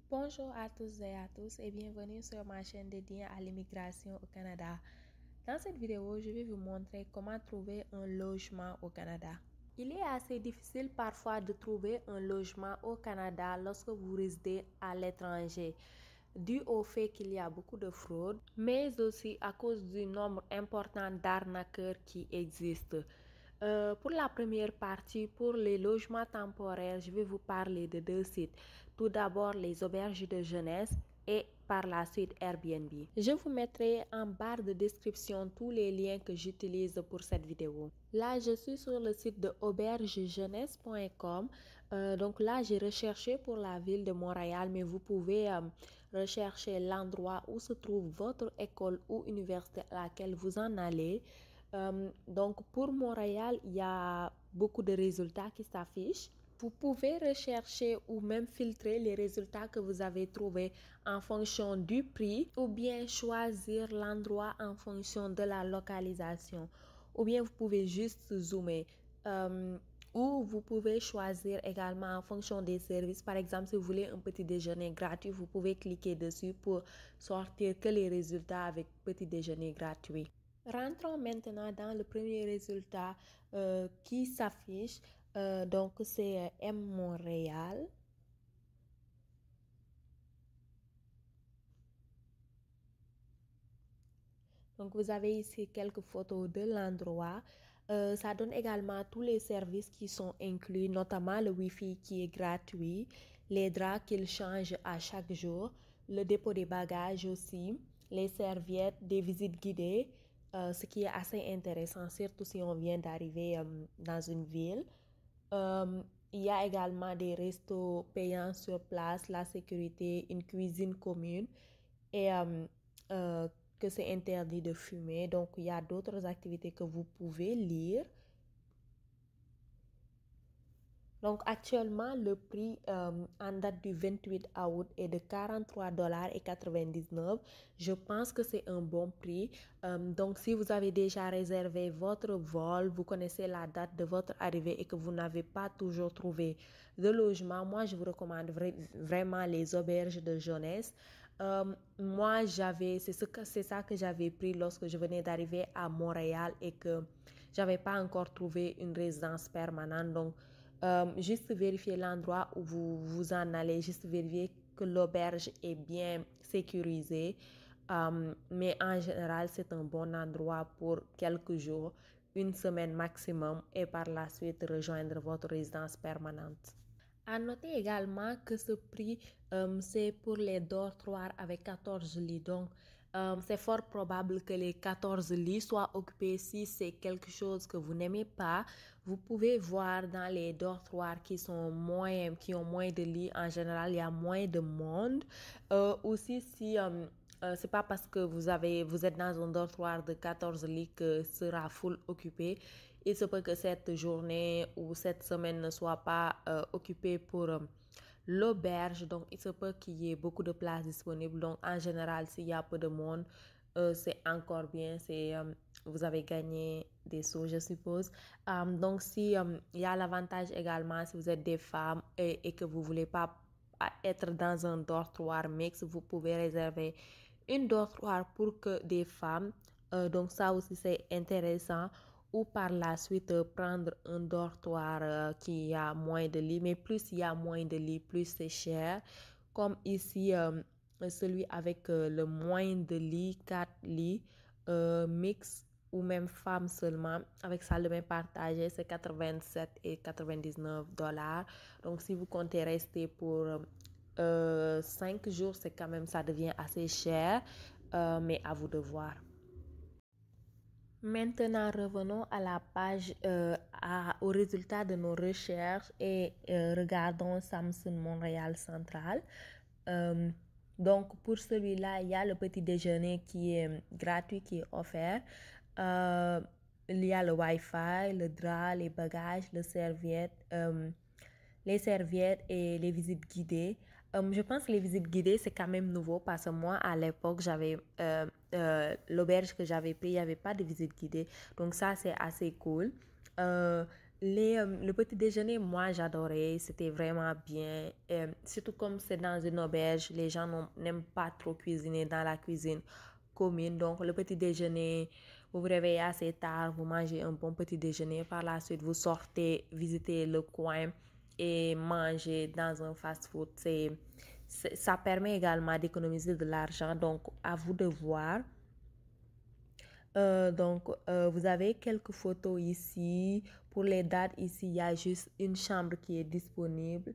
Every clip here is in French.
Bonjour à tous et à tous et bienvenue sur ma chaîne dédiée à l'immigration au Canada. Dans cette vidéo, je vais vous montrer comment trouver un logement au Canada. Il est assez difficile parfois de trouver un logement au Canada lorsque vous résidez à l'étranger, dû au fait qu'il y a beaucoup de fraude, mais aussi à cause du nombre important d'arnaqueurs qui existent. Pour la première partie, pour les logements temporaires, je vais vous parler de deux sites. Tout d'abord, les auberges de jeunesse et par la suite Airbnb. Je vous mettrai en barre de description tous les liens que j'utilise pour cette vidéo. Là, je suis sur le site de aubergejeunesse.com. Donc là, j'ai recherché pour la ville de Montréal, mais vous pouvez rechercher l'endroit où se trouve votre école ou université à laquelle vous en allez. Donc pour Montréal, il y a beaucoup de résultats qui s'affichent. Vous pouvez rechercher ou même filtrer les résultats que vous avez trouvés en fonction du prix ou bien choisir l'endroit en fonction de la localisation. Ou bien vous pouvez juste zoomer. Ou vous pouvez choisir également en fonction des services. Par exemple, si vous voulez un petit déjeuner gratuit, vous pouvez cliquer dessus pour sortir que les résultats avec petit déjeuner gratuit. Rentrons maintenant dans le premier résultat qui s'affiche. Donc, c'est M Montréal. Donc, vous avez ici quelques photos de l'endroit. Ça donne également tous les services qui sont inclus, notamment le Wi-Fi qui est gratuit, les draps qu'ils changent à chaque jour, le dépôt des bagages aussi, les serviettes, des visites guidées, ce qui est assez intéressant, surtout si on vient d'arriver dans une ville. Il y a également des restos payants sur place, la sécurité, une cuisine commune et que c'est interdit de fumer. Donc, il y a d'autres activités que vous pouvez lire. Donc, actuellement, le prix en date du 28 août est de 43,99 $. Je pense que c'est un bon prix. Donc, si vous avez déjà réservé votre vol, vous connaissez la date de votre arrivée et que vous n'avez pas toujours trouvé de logement, moi, je vous recommande vraiment les auberges de jeunesse. Moi, c'est ça que j'avais pris lorsque je venais d'arriver à Montréal et que j'avais pas encore trouvé une résidence permanente. Donc, juste vérifier l'endroit où vous en allez, juste vérifier que l'auberge est bien sécurisée. Mais en général, c'est un bon endroit pour quelques jours, une semaine maximum, et par la suite rejoindre votre résidence permanente. À noter également que ce prix, c'est pour les dortoirs avec 14 lits. Donc, c'est fort probable que les 14 lits soient occupés. Si c'est quelque chose que vous n'aimez pas, vous pouvez voir dans les dortoirs qui ont moins de lits. En général, il y a moins de monde. Aussi, si c'est pas parce que vous êtes dans un dortoir de 14 lits que sera full occupé. Il se peut que cette journée ou cette semaine ne soit pas occupée pour l'auberge. Donc, il se peut qu'il y ait beaucoup de places disponibles. Donc, en général, s'il y a peu de monde, c'est encore bien. Vous avez gagné des sous, je suppose. Donc, il y a l'avantage également, si vous êtes des femmes et que vous voulez pas être dans un dortoir mixte, vous pouvez réserver une dortoir pour que des femmes. Donc, ça aussi, c'est intéressant. Ou par la suite, prendre un dortoir qui a moins de lits. Mais plus il y a moins de lits, plus c'est cher. Comme ici, celui avec le moins de lits, 4 lits, mix ou même femmes seulement, avec salle de bain partagée, c'est 87 et 99 $. Donc, si vous comptez rester pour 5 jours, c'est quand même, ça devient assez cher, mais à vous de voir. Maintenant, revenons à la page, aux résultats de nos recherches et regardons Samsung Montréal Central. Donc, pour celui-là, il y a le petit déjeuner qui est gratuit, qui est offert. Il y a le Wi-Fi, le drap, les bagages, les serviettes et les visites guidées. Je pense que les visites guidées, c'est quand même nouveau parce que moi, à l'époque, j'avais l'auberge que j'avais pris, il n'y avait pas de visite guidée. Donc ça, c'est assez cool. Le petit déjeuner, moi j'adorais, c'était vraiment bien. Surtout comme c'est dans une auberge, les gens n'aiment pas trop cuisiner dans la cuisine commune. Donc le petit déjeuner, vous vous réveillez assez tard, vous mangez un bon petit déjeuner. Par la suite, vous sortez, visiter le coin et manger dans un fast-food. Ça permet également d'économiser de l'argent. Donc à vous de voir. Vous avez quelques photos ici. Pour les dates, ici, il y a juste une chambre qui est disponible.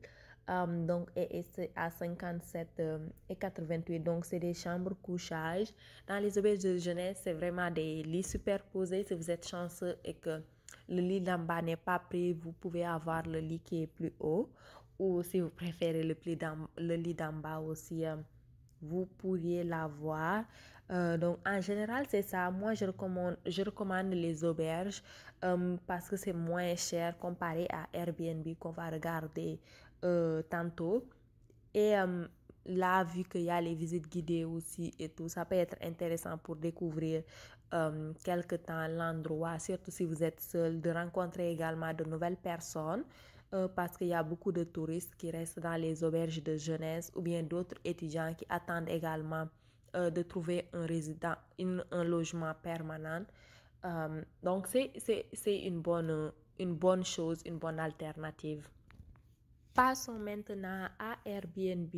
Et c'est à 57 et 88. Donc, c'est des chambres couchage. Dans les auberges de jeunesse, c'est vraiment des lits superposés. Si vous êtes chanceux et que le lit d'en bas n'est pas pris, vous pouvez avoir le lit qui est plus haut. Ou si vous préférez le lit d'en bas aussi, vous pourriez l'avoir. Donc, en général, c'est ça. Moi, je recommande les auberges parce que c'est moins cher comparé à Airbnb qu'on va regarder tantôt. Et là, vu qu'il y a les visites guidées aussi et tout, ça peut être intéressant pour découvrir quelque temps l'endroit, surtout si vous êtes seul, de rencontrer également de nouvelles personnes. Parce qu'il y a beaucoup de touristes qui restent dans les auberges de jeunesse ou bien d'autres étudiants qui attendent également de trouver un logement permanent. Donc, c'est une bonne chose, une bonne alternative. Passons maintenant à Airbnb.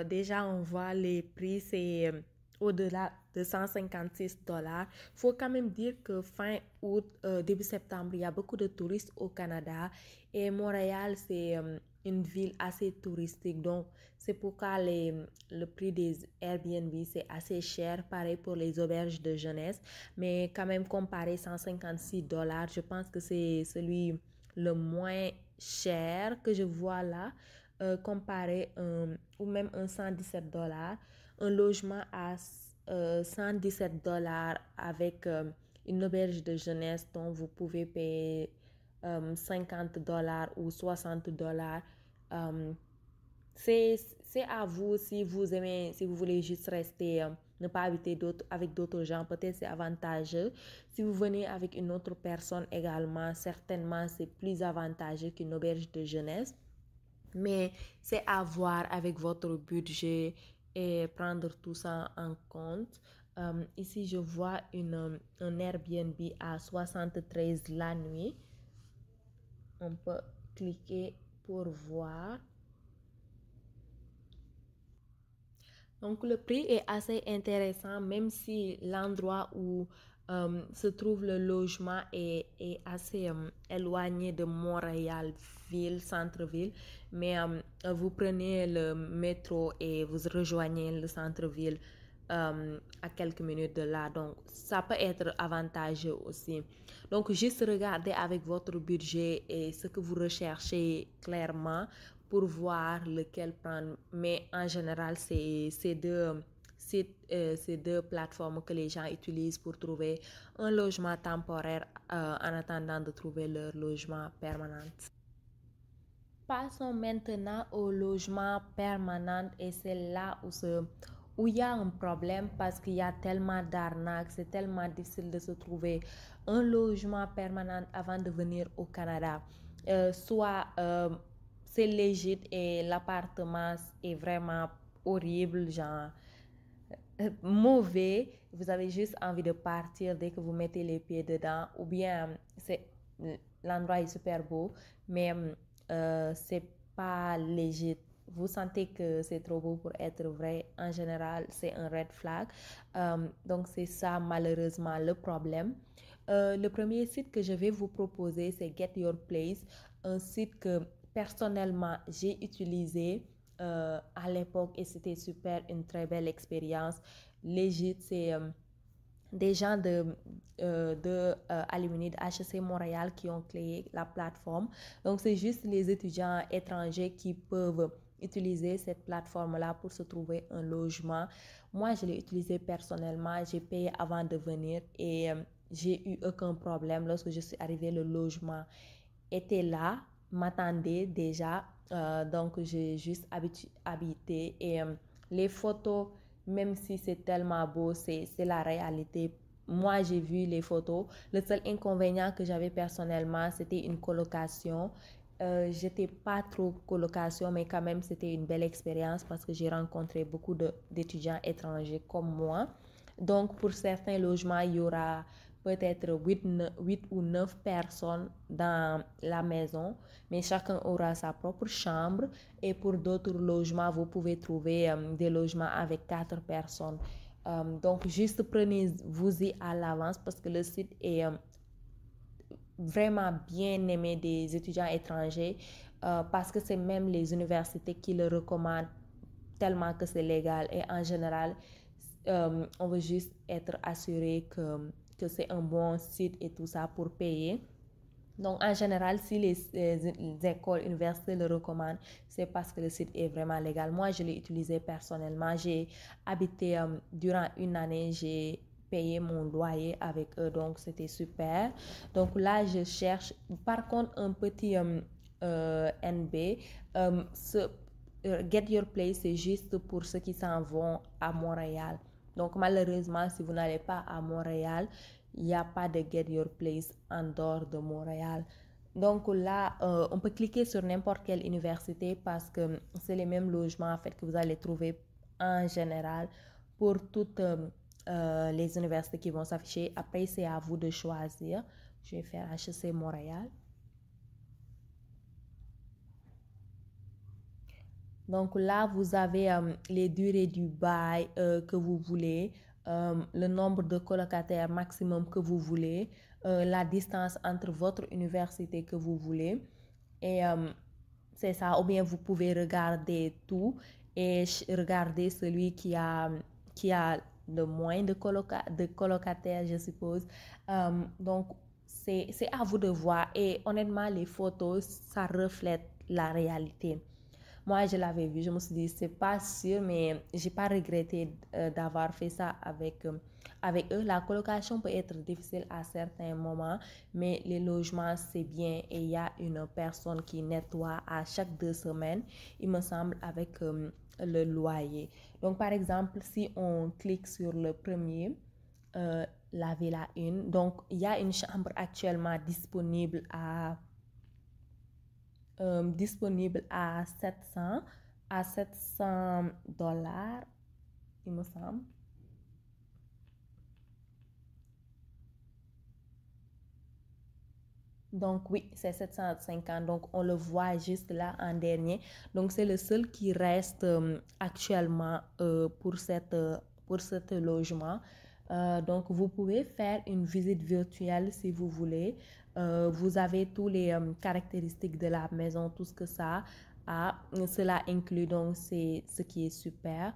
Déjà, on voit les prix, c'est au-delà de 156 $. Il faut quand même dire que fin août, début septembre, il y a beaucoup de touristes au Canada et Montréal, c'est une ville assez touristique. Donc, c'est pourquoi le prix des Airbnb, c'est assez cher. Pareil pour les auberges de jeunesse. Mais quand même, comparé 156 $, je pense que c'est celui le moins cher que je vois là, comparé ou même un 117 $, un logement à 117 $ avec une auberge de jeunesse dont vous pouvez payer 50 $ ou 60 $. Euh, c'est à vous si vous aimez, si vous voulez juste rester, ne pas habiter avec d'autres gens, peut-être c'est avantageux. Si vous venez avec une autre personne également, certainement c'est plus avantageux qu'une auberge de jeunesse. Mais c'est à voir avec votre budget et prendre tout ça en compte. Ici, je vois un Airbnb à 73 la nuit. On peut cliquer pour voir. Donc, le prix est assez intéressant, même si l'endroit où se trouve le logement est assez éloigné de Montréal, ville, centre-ville. Mais vous prenez le métro et vous rejoignez le centre-ville à quelques minutes de là. Donc, ça peut être avantageux aussi. Donc, juste regardez avec votre budget et ce que vous recherchez clairement pour voir lequel prendre. Mais en général, c'est ces deux plateformes que les gens utilisent pour trouver un logement temporaire en attendant de trouver leur logement permanent. Passons maintenant au logement permanent et c'est là où il y a un problème parce qu'il y a tellement d'arnaques, c'est tellement difficile de se trouver un logement permanent avant de venir au Canada. Soit c'est légit et l'appartement est vraiment horrible, genre mauvais, vous avez juste envie de partir dès que vous mettez les pieds dedans, ou bien l'endroit est super beau, mais c'est pas légit. Vous sentez que c'est trop beau pour être vrai. En général, c'est un red flag. Donc, c'est ça malheureusement le problème. Le premier site que je vais vous proposer, c'est Get Your Place, un site que personnellement j'ai utilisé à l'époque et c'était super, une très belle expérience. Légit, c'est des gens alumni de HEC Montréal qui ont créé la plateforme. Donc, c'est juste les étudiants étrangers qui peuvent utiliser cette plateforme-là pour se trouver un logement. Moi, je l'ai utilisé personnellement. J'ai payé avant de venir et j'ai eu aucun problème. Lorsque je suis arrivée, le logement était là, m'attendait déjà. Donc, j'ai juste habité et les photos, même si c'est tellement beau, c'est la réalité moi, j'ai vu les photos. Le seul inconvénient que j'avais personnellement, c'était une colocation. J'étais pas trop colocation, mais quand même, c'était une belle expérience parce que j'ai rencontré beaucoup d'étudiants étrangers comme moi. Donc, pour certains logements, il y aura peut-être 8 ou 9 personnes dans la maison, mais chacun aura sa propre chambre. Et pour d'autres logements, vous pouvez trouver des logements avec 4 personnes. Donc, juste prenez-vous-y à l'avance parce que le site est vraiment bien aimé des étudiants étrangers parce que c'est même les universités qui le recommandent tellement que c'est légal. Et en général, on veut juste être assuré que c'est un bon site et tout ça pour payer. Donc, en général, si les écoles, universités le recommandent, c'est parce que le site est vraiment légal. Moi, je l'ai utilisé personnellement. J'ai habité durant une année, j'ai payé mon loyer avec eux, donc c'était super. Donc là, je cherche, par contre, un petit NB. Get Your Place, c'est juste pour ceux qui s'en vont à Montréal. Donc, malheureusement, si vous n'allez pas à Montréal, il n'y a pas de Get Your Place en dehors de Montréal. Donc là, on peut cliquer sur n'importe quelle université parce que c'est les mêmes logements en fait que vous allez trouver en général pour toutes les universités qui vont s'afficher. Après, c'est à vous de choisir. Je vais faire HEC Montréal. Donc là, vous avez les durées du bail que vous voulez, le nombre de colocataires maximum que vous voulez, la distance entre votre université que vous voulez. Et c'est ça, ou bien vous pouvez regarder tout et regarder celui qui a le moins de colocataires, je suppose. Donc, c'est à vous de voir. Et honnêtement, les photos, ça reflète la réalité. Moi, je l'avais vu, je me suis dit, c'est pas sûr, mais j'ai pas regretté d'avoir fait ça avec eux. La colocation peut être difficile à certains moments, mais les logements, c'est bien et il y a une personne qui nettoie à chaque 2 semaines, il me semble, avec le loyer. Donc, par exemple, si on clique sur le premier, la Villa 1, donc il y a une chambre actuellement disponible à 700 dollars, il me semble. Donc oui, c'est 750. Donc on le voit juste là en dernier. Donc c'est le seul qui reste actuellement pour cet logement. Donc vous pouvez faire une visite virtuelle si vous voulez. Vous avez tous les caractéristiques de la maison, tout ce que ça a. Cela inclut donc c'est ce qui est super.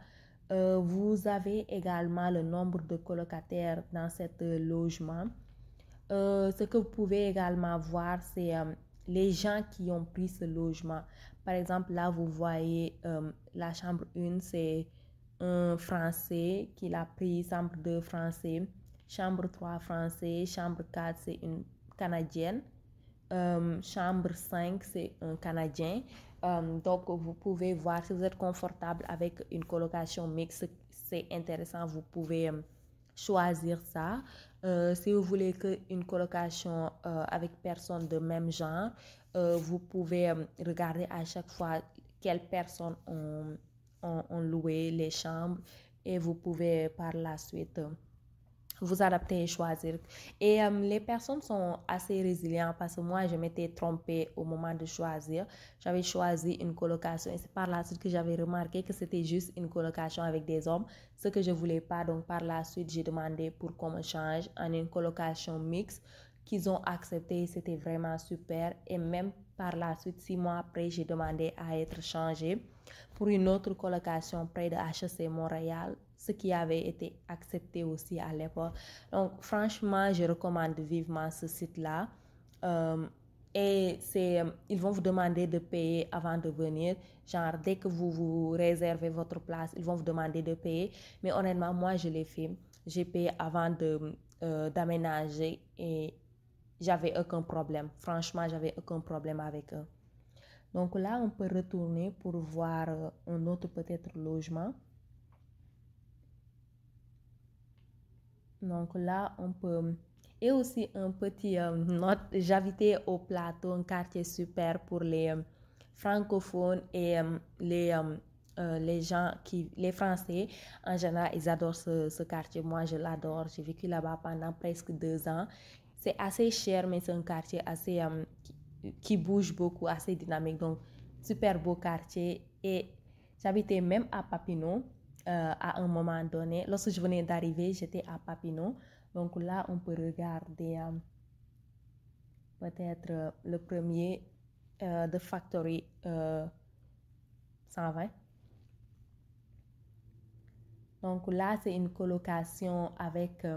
Vous avez également le nombre de colocataires dans cet logement. Ce que vous pouvez également voir, c'est les gens qui ont pris ce logement. Par exemple, là, vous voyez la chambre 1, c'est un Français qui l'a pris, chambre 2 Français, chambre 3 Français, chambre 4, c'est une Canadienne, chambre 5, c'est un Canadien. Donc, vous pouvez voir si vous êtes confortable avec une colocation mixte, c'est intéressant, vous pouvez choisir ça. Si vous voulez une colocation avec personnes de même genre, vous pouvez regarder à chaque fois quelles personnes ont loué les chambres et vous pouvez par la suite vous adapter et choisir. Et les personnes sont assez résilientes parce que moi, je m'étais trompée au moment de choisir. J'avais choisi une colocation et c'est par la suite que j'avais remarqué que c'était juste une colocation avec des hommes, ce que je voulais pas. Donc, par la suite, j'ai demandé pour qu'on me change en une colocation mixte qu'ils ont accepté. C'était vraiment super. Et même par la suite, 6 mois après, j'ai demandé à être changée pour une autre colocation près de HEC Montréal, ce qui avait été accepté aussi à l'époque. Donc, franchement, je recommande vivement ce site-là. Et ils vont vous demander de payer avant de venir. Genre, dès que vous réservez votre place, ils vont vous demander de payer. Mais honnêtement, moi, je l'ai fait. J'ai payé avant d'aménager et j'avais aucun problème. Franchement, j'avais aucun problème avec eux. Donc là, on peut retourner pour voir un autre peut-être logement. Donc là, on peut... Et aussi un petit note, j'habitais au Plateau, un quartier super pour les francophones et les gens les Français. En général, ils adorent ce quartier. Moi, je l'adore. J'ai vécu là-bas pendant presque 2 ans. C'est assez cher, mais c'est un quartier assez qui bouge beaucoup, assez dynamique. Donc, super beau quartier. Et j'habitais même à Papineau à un moment donné. Lorsque je venais d'arriver, j'étais à Papineau. Donc là, on peut regarder peut-être le premier de Factory 120. Donc là, c'est une colocation avec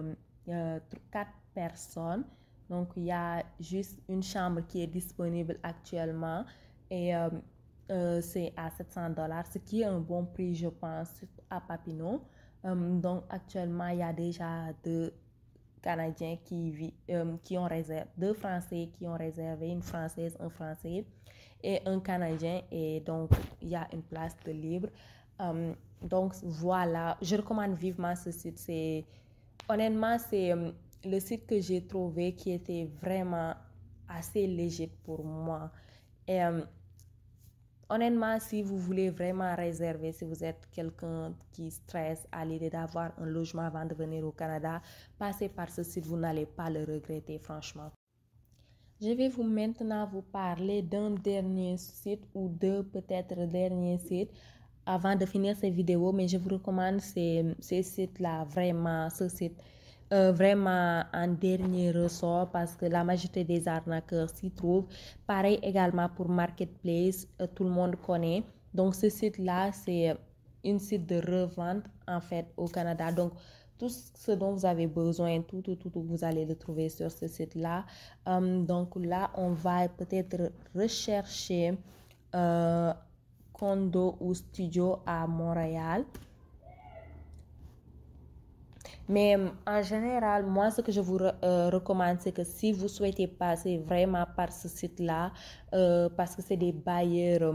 4 personnes. Donc il y a juste une chambre qui est disponible actuellement et c'est à $700, ce qui est un bon prix, je pense, à Papineau. Donc actuellement, il y a déjà 2 Canadiens qui ont réservé, 2 Français qui ont réservé, une Française, un Français et un Canadien. Et donc, il y a une place de libre. Donc, voilà, je recommande vivement ce site. Honnêtement, c'est le site que j'ai trouvé qui était vraiment assez léger pour moi. Et honnêtement, si vous voulez vraiment réserver, si vous êtes quelqu'un qui stresse à l'idée d'avoir un logement avant de venir au Canada, passez par ce site, vous n'allez pas le regretter, franchement. Je vais maintenant vous parler d'un dernier site ou deux peut-être derniers sites avant de finir cette vidéo, mais je vous recommande ces sites-là, vraiment, ce site vraiment en dernier ressort parce que la majorité des arnaqueurs s'y trouvent. Pareil également pour Marketplace, tout le monde connaît. Donc ce site-là, c'est une site de revente en fait au Canada. Donc tout ce dont vous avez besoin, tout, vous allez le trouver sur ce site-là. Donc là, on va peut-être rechercher condo ou studio à Montréal. Mais en général, moi, ce que je vous recommande, c'est que si vous souhaitez passer vraiment par ce site-là, parce que c'est des bailleurs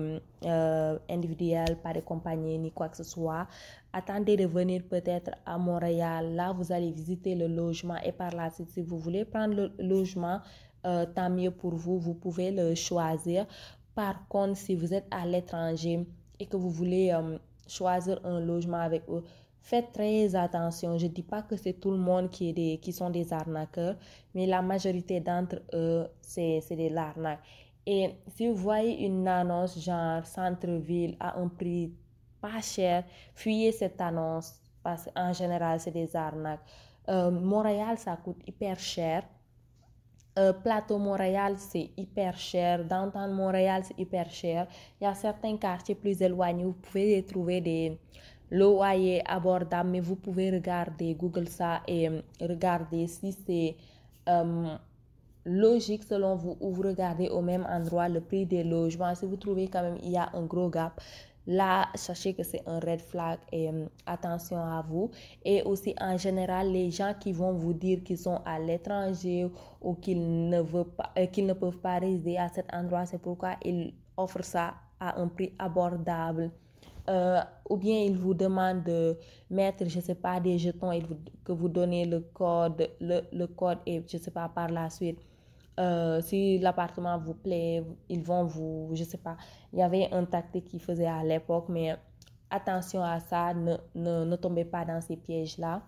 individuels, pas des compagnies ni quoi que ce soit, attendez de venir peut-être à Montréal. Là, vous allez visiter le logement et par la suite, si vous voulez prendre le logement, tant mieux pour vous, vous pouvez le choisir. Par contre, si vous êtes à l'étranger et que vous voulez choisir un logement avec eux, faites très attention. Je ne dis pas que c'est tout le monde qui sont des arnaqueurs, mais la majorité d'entre eux, c'est des arnaques. Et si vous voyez une annonce genre centre-ville à un prix pas cher, fuyez cette annonce parce qu'en général, c'est des arnaques. Montréal, ça coûte hyper cher. Plateau Montréal, c'est hyper cher. Downtown Montréal, c'est hyper cher. Il y a certains quartiers plus éloignés, vous pouvez trouver des loyers abordables, mais vous pouvez regarder, Google ça et regarder si c'est logique selon vous ou vous regardez au même endroit le prix des logements. Si vous trouvez quand même il y a un gros gap, là, sachez que c'est un red flag et attention à vous. Et aussi, en général, les gens qui vont vous dire qu'ils sont à l'étranger ou qu'ils ne peuvent pas résider à cet endroit, c'est pourquoi ils offrent ça à un prix abordable. Ou bien ils vous demandent de mettre, je ne sais pas, des jetons et que vous donnez le code et je ne sais pas, par la suite. Si l'appartement vous plaît, ils vont vous, je sais pas, il y avait un tactique qu'ils faisaient à l'époque, mais attention à ça, ne tombez pas dans ces pièges-là.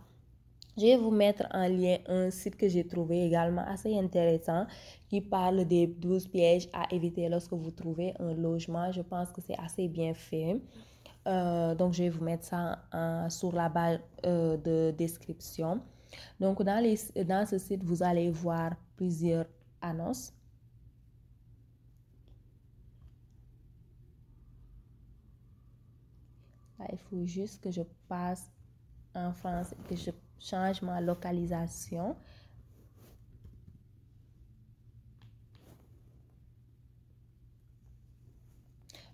Je vais vous mettre en lien un site que j'ai trouvé également assez intéressant qui parle des 12 pièges à éviter lorsque vous trouvez un logement. Je pense que c'est assez bien fait. Donc, je vais vous mettre ça sur la barre de description. Donc, dans ce site, vous allez voir plusieurs annonces. Là, il faut juste que je passe en France et que je change ma localisation.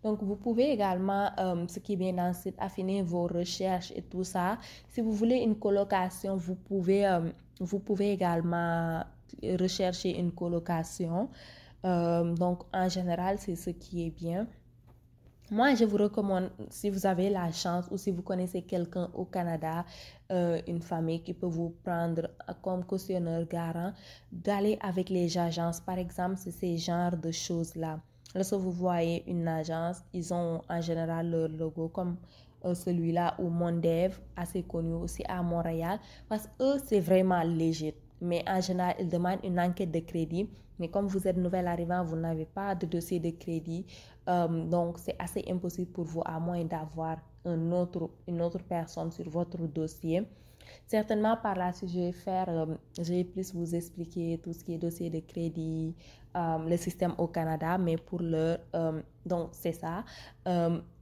Donc, vous pouvez également, ce qui est bien dans le site, affiner vos recherches et tout ça. Si vous voulez une colocation, vous pouvez également rechercher une colocation. Donc, en général, c'est ce qui est bien. Moi, je vous recommande, si vous avez la chance ou si vous connaissez quelqu'un au Canada, une famille qui peut vous prendre comme cautionneur garant, d'aller avec les agences. Par exemple, c'est ces genres de choses-là. Lorsque vous voyez une agence, ils ont en général leur logo comme celui-là ou Mondev, assez connu aussi à Montréal, parce que eux, c'est vraiment léger. Mais en général, ils demandent une enquête de crédit. Mais comme vous êtes nouvel arrivant, vous n'avez pas de dossier de crédit. Donc, c'est assez impossible pour vous, à moins d'avoir une autre personne sur votre dossier. Certainement, par là, si je vais plus vous expliquer tout ce qui est dossier de crédit, le système au Canada, mais pour donc c'est ça.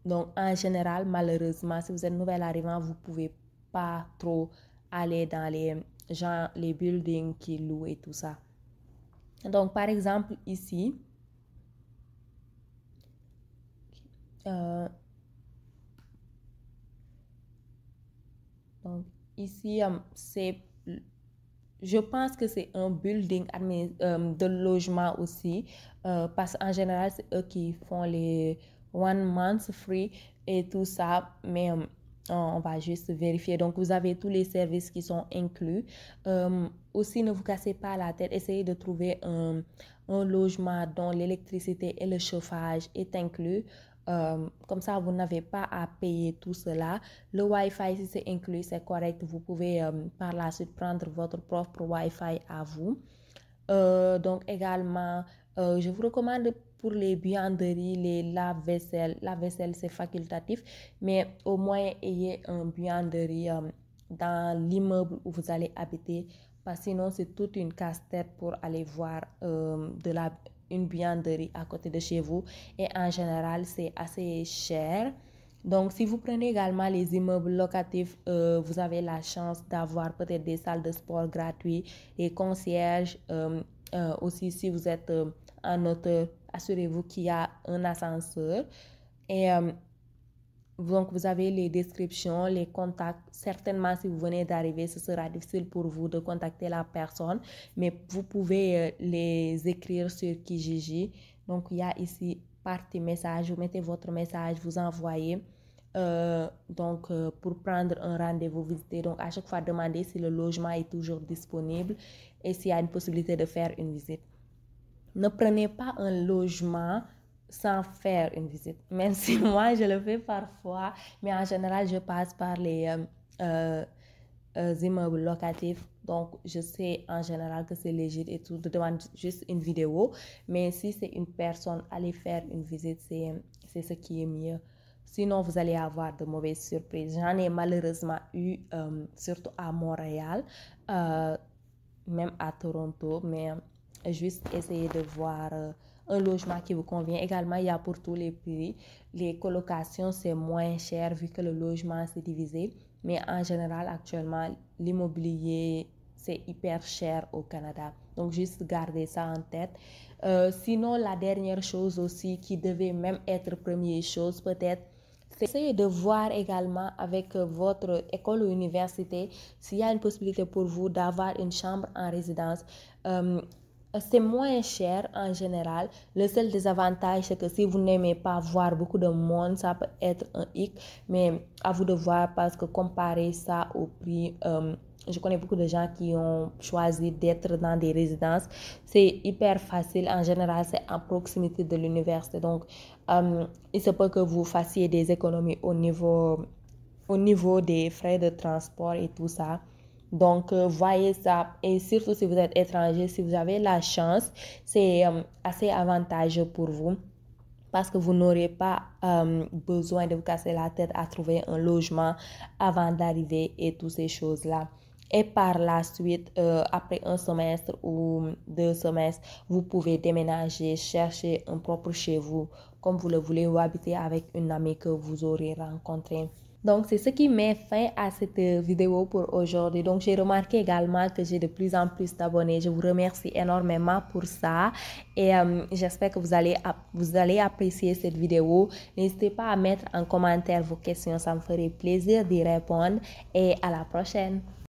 Donc, en général, malheureusement, si vous êtes nouvel arrivant, vous ne pouvez pas trop aller dans les buildings qui louent et tout ça. Donc, par exemple, ici, euh, donc, ici, je pense que c'est un building de logement aussi, parce qu'en général, c'est eux qui font les 1 month free et tout ça, mais on va juste vérifier. Donc, vous avez tous les services qui sont inclus. Aussi, ne vous cassez pas la tête, essayez de trouver un logement dont l'électricité et le chauffage est inclus. Comme ça, vous n'avez pas à payer tout cela. Le Wi-Fi, si c'est inclus, c'est correct. Vous pouvez par la suite prendre votre propre Wi-Fi à vous. Donc également, je vous recommande pour les buanderies, les lave-vaisselle. Lave-vaisselle, c'est facultatif, mais au moins ayez un buanderie dans l'immeuble où vous allez habiter, parce que sinon c'est toute une casse-tête pour aller voir une buanderie à côté de chez vous, et en général c'est assez cher. Donc, si vous prenez également les immeubles locatifs, vous avez la chance d'avoir peut-être des salles de sport gratuites, des concierges. Aussi, si vous êtes en hauteur, assurez-vous qu'il y a un ascenseur. Et donc, vous avez les descriptions, les contacts. Certainement, si vous venez d'arriver, ce sera difficile pour vous de contacter la personne, mais vous pouvez les écrire sur Kijiji. Donc, il y a ici partie message. Vous mettez votre message, vous envoyez. Pour prendre un rendez-vous, visiter. Donc, à chaque fois, demandez si le logement est toujours disponible et s'il y a une possibilité de faire une visite. Ne prenez pas un logement sans faire une visite. Même si moi, je le fais parfois, mais en général, je passe par les immeubles locatifs. Donc, je sais en général que c'est léger et tout. Je demande juste une vidéo. Mais si c'est une personne, aller faire une visite, c'est ce qui est mieux. Sinon, vous allez avoir de mauvaises surprises. J'en ai malheureusement eu, surtout à Montréal, même à Toronto, mais juste essayer de voir un logement qui vous convient. Également, il y a pour tous les prix. Les colocations, c'est moins cher vu que le logement s'est divisé. Mais en général, actuellement, l'immobilier, c'est hyper cher au Canada. Donc, juste garder ça en tête. Sinon, la dernière chose aussi qui devait même être première chose, peut-être, c'est essayer de voir également avec votre école ou université s'il y a une possibilité pour vous d'avoir une chambre en résidence. C'est moins cher en général. Le seul désavantage, c'est que si vous n'aimez pas voir beaucoup de monde, ça peut être un hic, mais à vous de voir parce que comparer ça au prix, je connais beaucoup de gens qui ont choisi d'être dans des résidences. C'est hyper facile. En général, c'est en proximité de l'université. Donc, il se peut que vous fassiez des économies au niveau des frais de transport et tout ça. Donc, voyez ça. Et surtout si vous êtes étranger, si vous avez la chance, c'est assez avantageux pour vous parce que vous n'aurez pas besoin de vous casser la tête à trouver un logement avant d'arriver et toutes ces choses-là. Et par la suite, après un semestre ou 2 semestres, vous pouvez déménager, chercher un propre chez vous, comme vous le voulez, ou habiter avec une amie que vous aurez rencontrée. Donc, c'est ce qui met fin à cette vidéo pour aujourd'hui. Donc, j'ai remarqué également que j'ai de plus en plus d'abonnés. Je vous remercie énormément pour ça. Et j'espère que vous allez apprécier cette vidéo. N'hésitez pas à mettre en commentaire vos questions. Ça me ferait plaisir d'y répondre. Et à la prochaine.